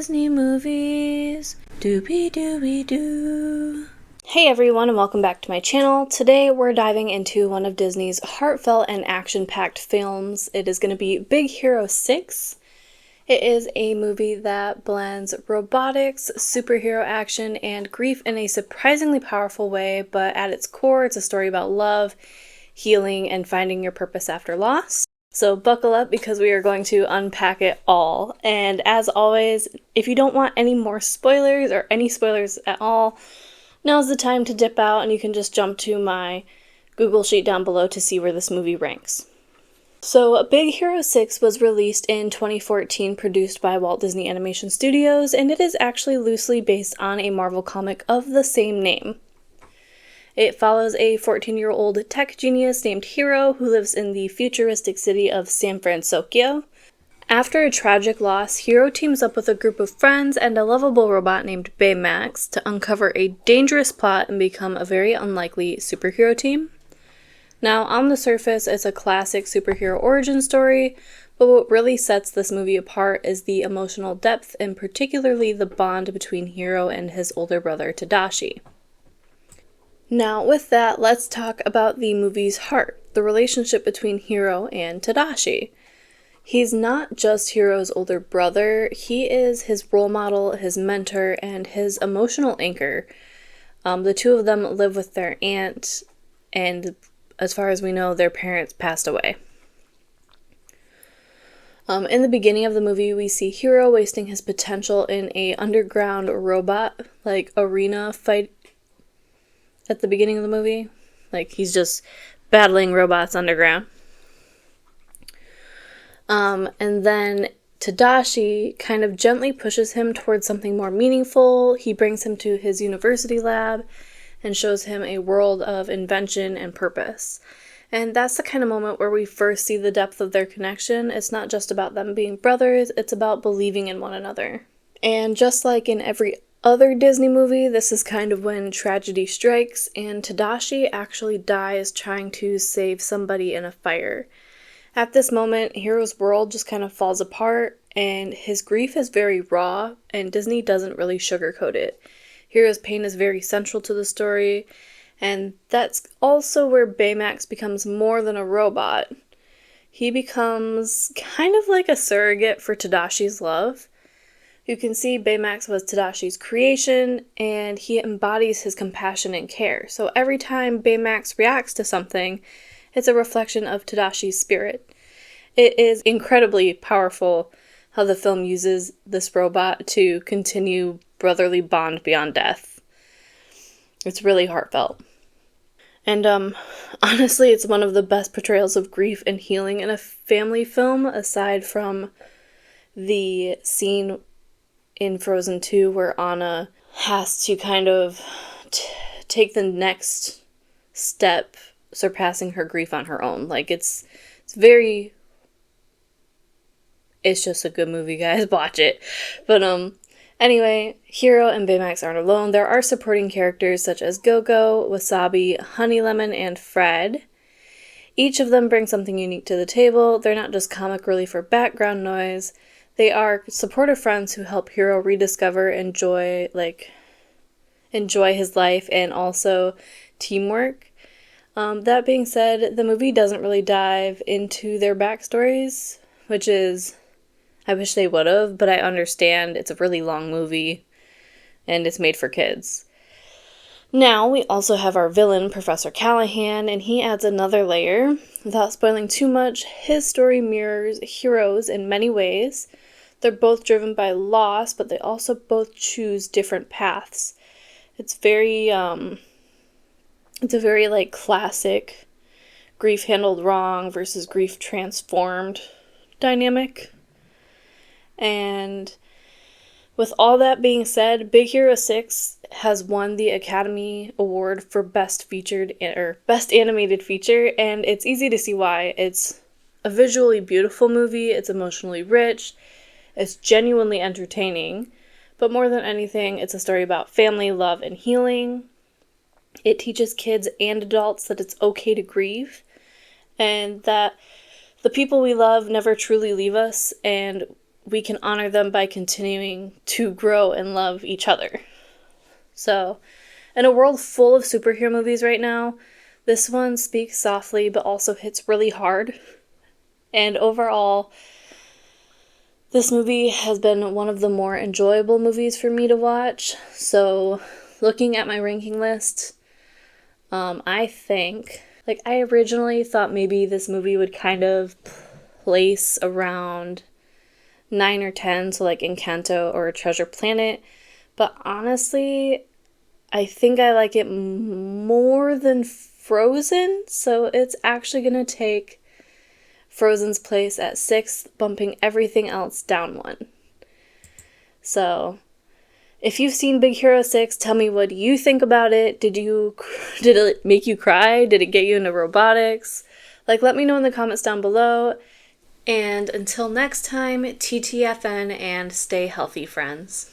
Disney movies. Doobie doobie doo. Hey everyone, and welcome back to my channel. Today we're diving into one of Disney's heartfelt and action-packed films. It is going to be Big Hero 6. It is a movie that blends robotics, superhero action, and grief in a surprisingly powerful way, but at its core it's a story about love, healing, and finding your purpose after loss. So buckle up because we are going to unpack it all. And as always, if you don't want any more spoilers or any spoilers at all, now's the time to dip out and you can just jump to my Google Sheet down below to see where this movie ranks. So Big Hero 6 was released in 2014, produced by Walt Disney Animation Studios, and it is actually loosely based on a Marvel comic of the same name. It follows a 14-year-old tech genius named Hiro who lives in the futuristic city of San Fransokyo. After a tragic loss, Hiro teams up with a group of friends and a lovable robot named Baymax to uncover a dangerous plot and become a very unlikely superhero team. Now, on the surface, it's a classic superhero origin story, but what really sets this movie apart is the emotional depth and particularly the bond between Hiro and his older brother Tadashi. Now, with that, let's talk about the movie's heart, the relationship between Hiro and Tadashi. He's not just Hiro's older brother, he is his role model, his mentor, and his emotional anchor. The two of them live with their aunt, and as far as we know, their parents passed away. In the beginning of the movie, we see Hiro wasting his potential in a underground robot, arena fight at the beginning of the movie. He's just battling robots underground. And then Tadashi kind of gently pushes him towards something more meaningful. He brings him to his university lab and shows him a world of invention and purpose. And that's the kind of moment where we first see the depth of their connection. It's not just about them being brothers, it's about believing in one another. And just like in every other Disney movie, this is kind of when tragedy strikes, and Tadashi actually dies trying to save somebody in a fire. At this moment, Hiro's world just kind of falls apart, and his grief is very raw, and Disney doesn't really sugarcoat it. Hiro's pain is very central to the story, and that's also where Baymax becomes more than a robot. He becomes kind of like a surrogate for Tadashi's love. You can see Baymax was Tadashi's creation, and he embodies his compassion and care. So every time Baymax reacts to something, it's a reflection of Tadashi's spirit. It is incredibly powerful how the film uses this robot to continue brotherly bond beyond death. It's really heartfelt. And honestly, it's one of the best portrayals of grief and healing in a family film, aside from the scene in Frozen 2 where Anna has to kind of take the next step, surpassing her grief on her own. It's just a good movie, guys. Watch it. But anyway, Hiro and Baymax aren't alone. There are supporting characters such as Go-Go, Wasabi, Honey Lemon, and Fred. Each of them brings something unique to the table. They're not just comic relief or background noise. They are supportive friends who help Hiro rediscover and enjoy his life, and also teamwork. That being said, the movie doesn't really dive into their backstories, which is, I wish they would have, but I understand it's a really long movie and it's made for kids. Now, we also have our villain, Professor Callahan, and he adds another layer. Without spoiling too much, his story mirrors Hiro's in many ways. They're both driven by loss, but they also both choose different paths. It's a very classic grief handled wrong versus grief transformed dynamic. And with all that being said, Big Hero 6 has won the Academy Award for Best Animated Feature, and it's easy to see why. It's a visually beautiful movie, it's emotionally rich, it's genuinely entertaining, but more than anything, it's a story about family, love, and healing. It teaches kids and adults that it's okay to grieve, and that the people we love never truly leave us, and we can honor them by continuing to grow and love each other. So, in a world full of superhero movies right now, this one speaks softly but also hits really hard. And overall, this movie has been one of the more enjoyable movies for me to watch. So, looking at my ranking list, I think, I originally thought maybe this movie would kind of place around 9 or 10, so Encanto or Treasure Planet. But honestly, I think I like it more than Frozen, so it's actually going to take Frozen's place at 6th, bumping everything else down 1. So, if you've seen Big Hero 6, tell me what you think about it. Did it make you cry? Did it get you into robotics? Let me know in the comments down below. And until next time, TTFN and stay healthy, friends.